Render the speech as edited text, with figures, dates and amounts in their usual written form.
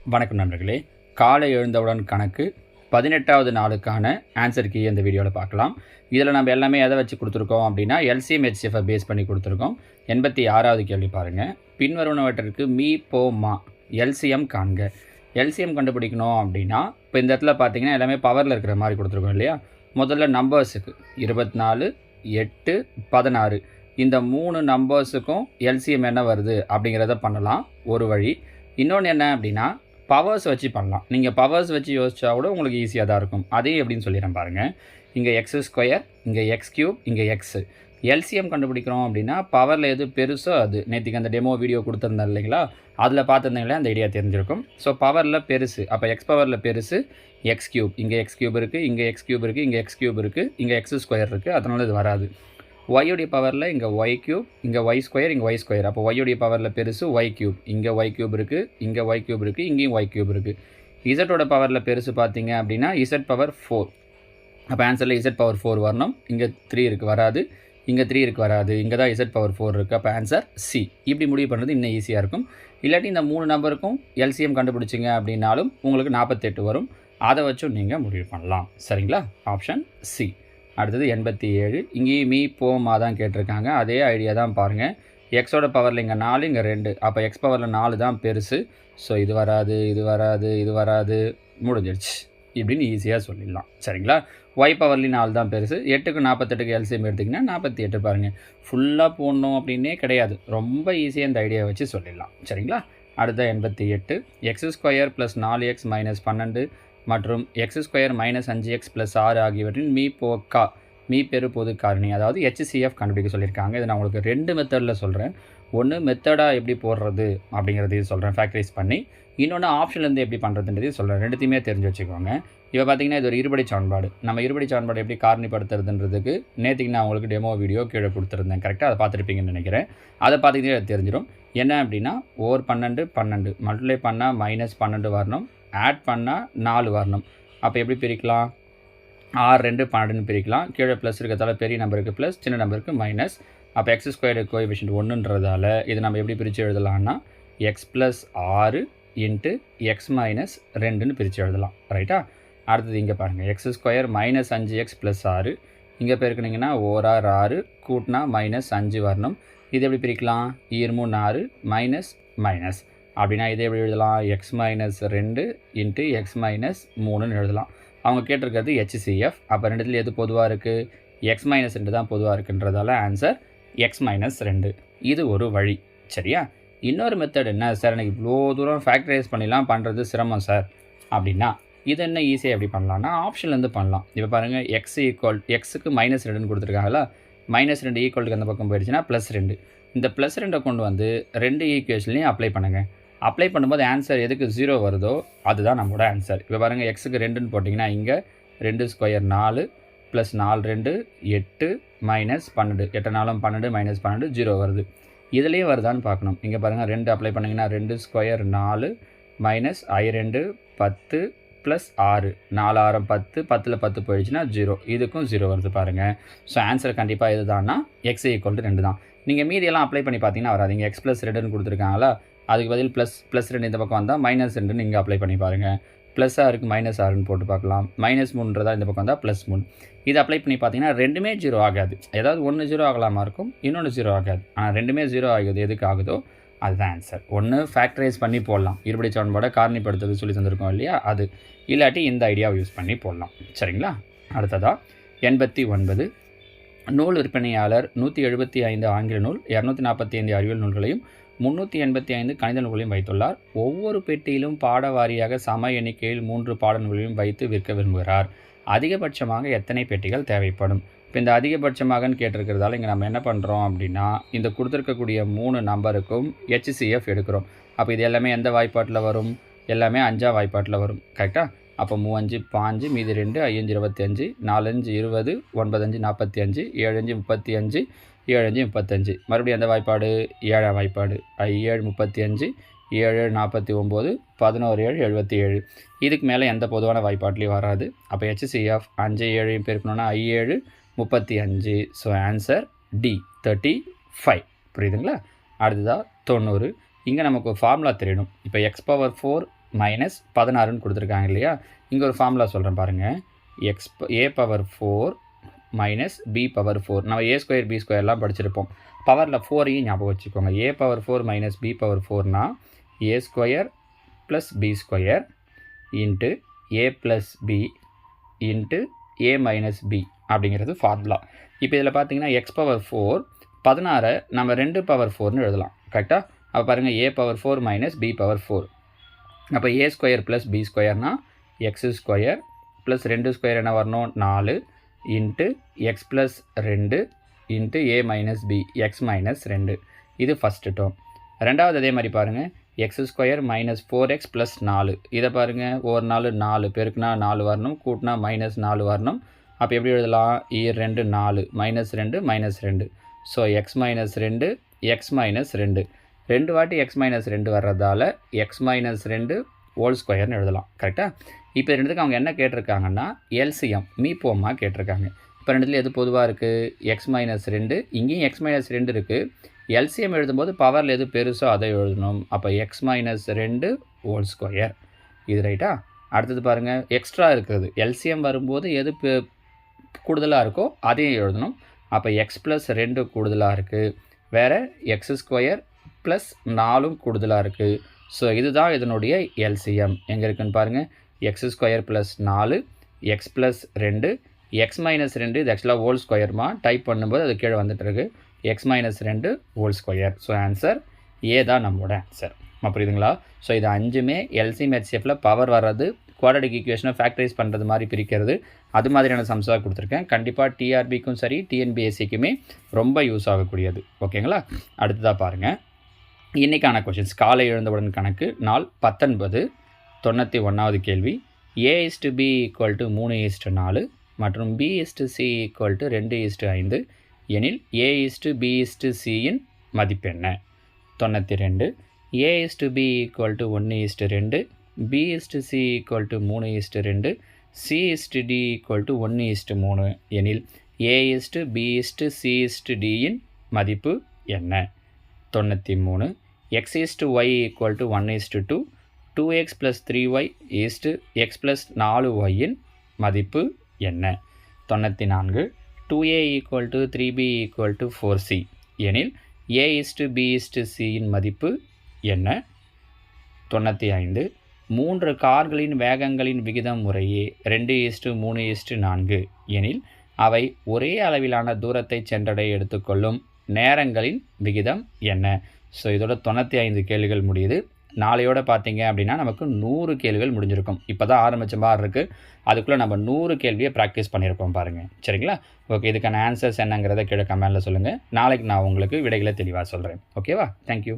வணக்கம் நண்பர்களே. காலை எழுந்தவுடன் கணக்கு 18வது நாளுக்கான ஆன்சர் கீ இந்த வீடியோவில் பார்க்கலாம். இதில் நம்ம எல்லாமே எதை வச்சு கொடுத்துருக்கோம் அப்படின்னா எல்சிஎம் ஹெச்சிஎஃப்பை பேஸ் பண்ணி கொடுத்துருக்கோம். 86வது கேள்வி பாருங்கள். பின்வருவனவற்றிற்கு மீ போ மா எல்சிஎம் காண்க. எல்சிஎம் கண்டுபிடிக்கணும் அப்படின்னா இப்போ இந்த இடத்துல பார்த்தீங்கன்னா எல்லாமே பவரில் இருக்கிற மாதிரி கொடுத்துருக்கோம் இல்லையா. முதல்ல நம்பர்ஸுக்கு 24, 8, 16 இந்த 3 நம்பர்ஸுக்கும் எல்சிஎம் என்ன வருது அப்படிங்கிறத பண்ணலாம் ஒரு வழி. இன்னொன்று என்ன அப்படின்னா பவர்ஸ் வச்சு பண்ணலாம். நீங்கள் பவர்ஸ் வச்சு யோசிச்சா கூட உங்களுக்கு ஈஸியாக தான் இருக்கும். அதே எப்படின்னு சொல்லிடுறேன் பாருங்கள். இங்கே x², இங்கே x3, இங்கே x. எல்சிஎம் கண்டுபிடிக்கிறோம் அப்படின்னா பவரில் எது பெருசோ அது. நேற்றுக்கு அந்த டெமோ வீடியோ கொடுத்துருந்தேன் இல்லைங்களா, அதில் பார்த்துருந்தீங்களே அந்த ஐடியா தெரிஞ்சிருக்கும். ஸோ பவரில் பெருசு, அப்போ எக்ஸ் பவரில் பெருசு x3. இங்கே x3 இருக்குது, இங்கே x3 இருக்குது, இங்கே x3 இருக்குது, இங்கே x² இருக்குது. அதனால இது வராது. ஒய்யுடைய பவரில் இங்கே y3, இங்கே y², இங்கே y². அப்போ ஒய்யுடைய பவரில் பெருசு y3. இங்கே y3 இருக்குது, இங்கே y3 இருக்குது, இங்கேயும் y3 இருக்குது. இசட்டோட பவரில் பெருசு பார்த்தீங்க அப்படின்னா z பவர் 4. அப்போ ஆன்சரில் z பவர் 4 வரணும். இங்கே 3 இருக்குது, வராது. இங்கே 3 இருக்குது, வராது. இங்கே தான் z பவர் 4 இருக்குது. அப்போ ஆன்சர் சி. இப்படி முடிவு பண்ணுறது இன்னும் ஈஸியாக இருக்கும். இல்லாட்டி இந்த 3 நம்பருக்கும் எல்சிஎம் கண்டுபிடிச்சிங்க அப்படின்னாலும் உங்களுக்கு 48 வரும். அதை வச்சும் நீங்கள் முடிவு பண்ணலாம். சரிங்களா? Option C. அடுத்தது 87. இங்கேயும் மீ போமா தான் கேட்டிருக்காங்க. அதே ஐடியா தான் பாருங்கள். எக்ஸோட பவரில் இங்கே 4, இங்கே 2. அப்போ எக்ஸ் பவரில் 4 தான் பெருசு. ஸோ இது வராது, இது வராது, இது வராது, முடிஞ்சிடுச்சு. இப்படின்னு ஈஸியாக சொல்லிடலாம். சரிங்களா? ஒய் பவர்லேயும் 4 தான் பெருசு. 8க்கு 48க்கு எல்சிஎம் எடுத்திங்கன்னா 48 பாருங்கள். ஃபுல்லாக போடணும் அப்படின்னே கிடையாது. ரொம்ப ஈஸியாக இந்த ஐடியா வச்சு சொல்லிடலாம். சரிங்களா? அடுத்த 88. x² + 4x - 12 மற்றும் x² - 5x + 6 ஆகியவற்றின் மீ பெரு பொது காரணி, அதாவது HCF கண்டுபிடிக்க சொல்லியிருக்காங்க. இதை நான் உங்களுக்கு 2 மெத்தடில் சொல்கிறேன். ஒன்று மெத்தடாக எப்படி போடுறது அப்படிங்கிறதையும் சொல்கிறேன் ஃபேக்டரைஸ் பண்ணி. இன்னொன்று ஆப்ஷன்லேருந்து எப்படி பண்ணுறதுன்றதையும் சொல்கிறேன். ரெண்டுத்தையுமே தெரிஞ்சு வச்சுக்கோங்க. இப்போ பார்த்தீங்கன்னா இது ஒரு இருபடி சான்பாடு. நம்ம இருபடி சான்பாடு எப்படி காரணிப்படுத்துறதுன்றதுக்கு நேற்றுக்கு நான் உங்களுக்கு டெமோ வீடியோ கீழே கொடுத்துருந்தேன். கரெக்டாக அதை பார்த்துருப்பீங்கன்னு நினைக்கிறேன். அதை பார்த்திங்கன்னா தெரிஞ்சிடும். என்ன அப்படின்னா ஓர் 12 மல்டிப்ளை பண்ணால் -12 வரணும், ஆட் பண்ணால் 4 வரணும். அப்போ எப்படி பிரிக்கலாம்? 6 2 12ன்னு பிரிக்கலாம். கீழே ப்ளஸ் இருக்கிறதால பெரிய நம்பருக்கு ப்ளஸ், சின்ன நம்பருக்கு மைனஸ். அப்போ x² கோஎஃபிஷியன்ட் 1ன்றதால இது நம்ம எப்படி பிரித்து எழுதலாம்னா x + 6 × x - 2ன்னு பிரித்து எழுதலாம். ரைட்டா? அடுத்தது இங்கே பாருங்கள். x² - 5x + 6 இங்கே பெருக்குனிங்கன்னா ஓரார் 6 கூட்டினா -5 வரணும். இது எப்படி பிரிக்கலாம்? ஈர் 3 6 மைனஸ் மைனஸ். அப்படின்னா இதே எப்படி எழுதலாம்? x - 2 × x - 3ன்னு எழுதலாம். அவங்க கேட்டிருக்கிறது HCF. அப்போ ரெண்டுத்துல எது பொதுவாக இருக்குது? x - 2 தான் பொதுவாக இருக்குன்றதால ஆன்சர் x - 2. இது ஒரு வழி. சரியா? இன்னொரு மெத்தட் என்ன சார், எனக்கு இவ்வளோ தூரம் ஃபேக்டரைஸ் பண்ணிலாம் பண்ணுறது சிரமம் சார் அப்படின்னா இது என்ன ஈஸியாக எப்படி பண்ணலான்னா ஆப்ஷன்லேருந்து பண்ணலாம். இப்போ பாருங்கள், எக்ஸுக்கு -2ன்னு கொடுத்துருக்காங்களா, -2 ஈக்குவலுக்கு அந்த பக்கம் போயிடுச்சுன்னா +2. இந்த +2 கொண்டு வந்து 2 ஈக்குவேஷன்லையும் அப்ளை பண்ணுங்கள். அப்ளை பண்ணும்போது ஆன்சர் எதுக்கு 0 வருதோ அதுதான் நம்மளோட ஆன்சர். இப்போ பாருங்கள், எக்ஸுக்கு 2ன்னு போட்டிங்கன்னா இங்கே 2² 4 + 4 2 8 -12 8 4 12 -12 0 வருது. இதுலேயே வருதான்னு பார்க்கணும். இங்கே பாருங்கள், 2 அப்ளை பண்ணிங்கன்னா 2² 4 -i2 10 + 6 4 6 10 10ல் 10 போயிடுச்சுன்னா 0. இதுக்கும் 0 வருது பாருங்கள். ஸோ ஆன்சர் கண்டிப்பாக இதுதான்னா x = 2 தான். நீங்கள் மீதியெல்லாம் அப்ளை பண்ணி பார்த்தீங்கன்னா வராது. இங்கே x + 2ன்னு கொடுத்துருக்காங்களா, அதுக்கு பதில் +2 இந்த பக்கம் வந்தால் -2ன்னு இங்கே அப்ளை பண்ணி பாருங்கள். +6க்கு -6ன்னு போட்டு பார்க்கலாம். -3ன்றதா இந்த பக்கம் வந்தால் +3. இது அப்ளை பண்ணி பார்த்தீங்கன்னா ரெண்டுமே 0 ஆகாது. ஏதாவது ஒன்று 0 ஆகலாமா இருக்கும், இன்னொன்று 0 ஆகாது. ஆனால் ரெண்டுமே 0 ஆகுது. எதுக்கு ஆகுதோ அதுதான் ஆன்சர். ஒன்று ஃபேக்டரைஸ் பண்ணி போடலாம், இருபடி சான்பாடை காரணிப்படுத்துறது சொல்லி தந்திருக்கோம் இல்லையா, அது. இல்லாட்டி இந்த ஐடியாவை யூஸ் பண்ணி போடலாம். சரிங்களா? அடுத்ததாக 89. நூல் விற்பனையாளர் 175 ஆங்கில நூல், 245 அறிவியல் நூல்களையும் 385 கணித நூல்களையும் வைத்துள்ளார். ஒவ்வொரு பெட்டியிலும் பாட வாரியாக சம எண்ணிக்கையில் 3 பாட நூல்களையும் வைத்து விற்க விரும்புகிறார். அதிகபட்சமாக எத்தனை பெட்டிகள் தேவைப்படும்? இப்போ இந்த அதிகபட்சமாகன்னு கேட்டிருக்கிறதால இங்கே நம்ம என்ன பண்ணுறோம் அப்படின்னா இந்த கொடுத்துருக்கக்கூடிய 3 நம்பருக்கும் HCF எடுக்கிறோம். அப்போ இது எல்லாமே எந்த வாய்ப்பாட்டில் வரும்? எல்லாமே 5ஆம் வாய்ப்பாட்டில் வரும். கரெக்டாக? அப்போ 3 5 15 மீதி 2 5 25 4 5 20 9 5 45 7 5 35 7 5 35. மறுபடியும் எந்த வாய்ப்பாடு? 7ஆம் வாய்ப்பாடு. 7 35 7 49 11 7 77. இதுக்கு மேலே எந்த பொதுவான வாய்ப்பாட்லேயும் வராது. அப்போ HCF 5 7 பெருக்கணும்னா I7 35. So answer D 35. புரியுதுங்களா? அடுத்ததாக 90. இங்கே நமக்கு ஒரு ஃபார்முலா தெரியணும். இப்போ x⁴ மைனஸ் 16ன்னு கொடுத்துருக்காங்க இல்லையா. இங்கே ஒரு ஃபார்முலா சொல்கிறேன் பாருங்கள். a power 4 minus b power 4. நம்ம a ஸ்கொயர் b ஸ்கொயர்லாம் படிச்சிருப்போம். பவரில் 4ஐயும் ஞாபகம் வச்சுக்கோங்க. a power 4 minus b power 4னா a square plus b square into a plus b into a minus b அப்படிங்கிறது ஃபார்முலா. இப்போ இதில் பார்த்தீங்கன்னா x பவர் 4 16 நம்ம 2 பவர் 4ன்னு எழுதலாம். கரெக்டாக? அப்போ பாருங்கள் a power 4 minus b power 4. அப்போ a ஸ்கொயர் ப்ளஸ் b ஸ்கொயர்னா எக்ஸ் ஸ்கொயர் ப்ளஸ் 2 ஸ்கொயர் என்ன வரணும் 4 into x plus 2 into a minus b x minus 2. இது ஃபஸ்ட்டு டேர்ம். ரெண்டாவது அதே மாதிரி பாருங்கள். X square minus 4x plus 4. இதை பாருங்கள். ஒரு 4 பெருக்குனா 4 வரணும், கூட்டினா மைனஸ் 4 வரணும். அப்போ எப்படி எழுதலாம்? 2 4 minus 2 minus 2. So x minus 2 x minus 2 2 வாட்டி எக்ஸ் மைனஸ் 2 வர்றதால எக்ஸ் மைனஸ் 2 ஹோல் ஸ்கொயர்னு எழுதலாம். கரெக்டாக? இப்போ ரெண்டுத்துக்கு அவங்க என்ன கேட்டிருக்காங்கன்னா எல்சிஎம் மீப்போமா கேட்டிருக்காங்க. இப்போ ரெண்டுத்துல எது பொதுவாக இருக்குது? X minus 2. இங்கேயும் எக்ஸ் மைனஸ் 2 இருக்குது. எல்சிஎம் எழுதும்போது பவரில் எது பெருசோ அதை எழுதணும். அப்போ எக்ஸ் மைனஸ் 2 ஹோல் ஸ்கொயர். இது ரைட்டா? அடுத்தது பாருங்கள். எக்ஸ்ட்ரா இருக்கிறது எல்சிஎம் வரும்போது எது கூடுதலாக இருக்கோ அதையும் எழுதணும். அப்போ எக்ஸ் ப்ளஸ் 2 கூடுதலாக இருக்குது. வேறு எக்ஸ் ஸ்கொயர் ப்ளஸ் 4 கூடுதலாக இருக்குது. ஸோ இதுதான் இதனுடைய எல்சிஎம். எங்கே இருக்குன்னு பாருங்கள். X square plus 4 X plus 2 x minus 2 இது ஆக்சுவலாக ஹோல் ஸ்கொயர்மா டைப் பண்ணும்போது அது கீழே வந்துட்டுருக்கு. X minus 2 whole square. So answer A தான் நம்மளோட ஆன்சர். புரியுதுங்களா? ஸோ இது 5மே எல்சிஎம் ஹெச்சிஎஃப்ல பவர் வர்றது, குவாட்ரடிக் ஈக்குவேஷனை ஃபேக்டரைஸ் பண்ணுறது மாதிரி பிரிக்கிறது, அது மாதிரியான சம்ஸாக கொடுத்துருக்கேன். கண்டிப்பாக டிஆர்பிக்கும் சரி டிஎன்பிஎஸ்சிக்குமே ரொம்ப யூஸ் ஆகக்கூடியது. ஓகேங்களா? அடுத்ததாக பாருங்கள். இன்றைக்கான கொஷின்ஸ். காலை எழுந்தவுடன் கணக்கு நாள் 19 91வது கேள்வி. a/b = 3:4 மற்றும் b/c = 2:5 எனில் a/b/c-யின் மதிப்பென்ன? 92. a/b = 1:2 b/c = 3:2 c/d = 1:3 எனில் a/b/c/d-யின் மதிப்பு என்ன? 93. x/y = 1:2 2x + 3y x + 4y-யின் மதிப்பு என்ன? 94. 2a = 3b = 4c எனில் a/b/c-யின் மதிப்பு என்ன? 95. 3 கார்களின் வேகங்களின் விகிதம் முறையே 2:3:4 எனில் அவை ஒரே அளவிலான தூரத்தை சென்றடைய எடுத்துக்கொள்ளும் நேரங்களின் விகிதம் என்ன? ஸோ இதோட 95 கேள்விகள் முடியுது. நாளையோட பார்த்தீங்க அப்படின்னா நமக்கு 100 கேள்விகள் முடிஞ்சிருக்கும். இப்போ தான் ஆரம்பித்த மாதிரி இருக்குது. அதுக்குள்ளே நம்ம 100 கேள்வியை ப்ராக்டிஸ் பண்ணியிருக்கோம் பாருங்கள். சரிங்களா? ஓகே, இதுக்கான ஆன்சர்ஸ் என்னங்கிறத கீழே கமெண்டில் சொல்லுங்கள். நாளைக்கு நான் உங்களுக்கு விடைகளை தெளிவாக சொல்கிறேன். ஓகேவா? தேங்க்யூ.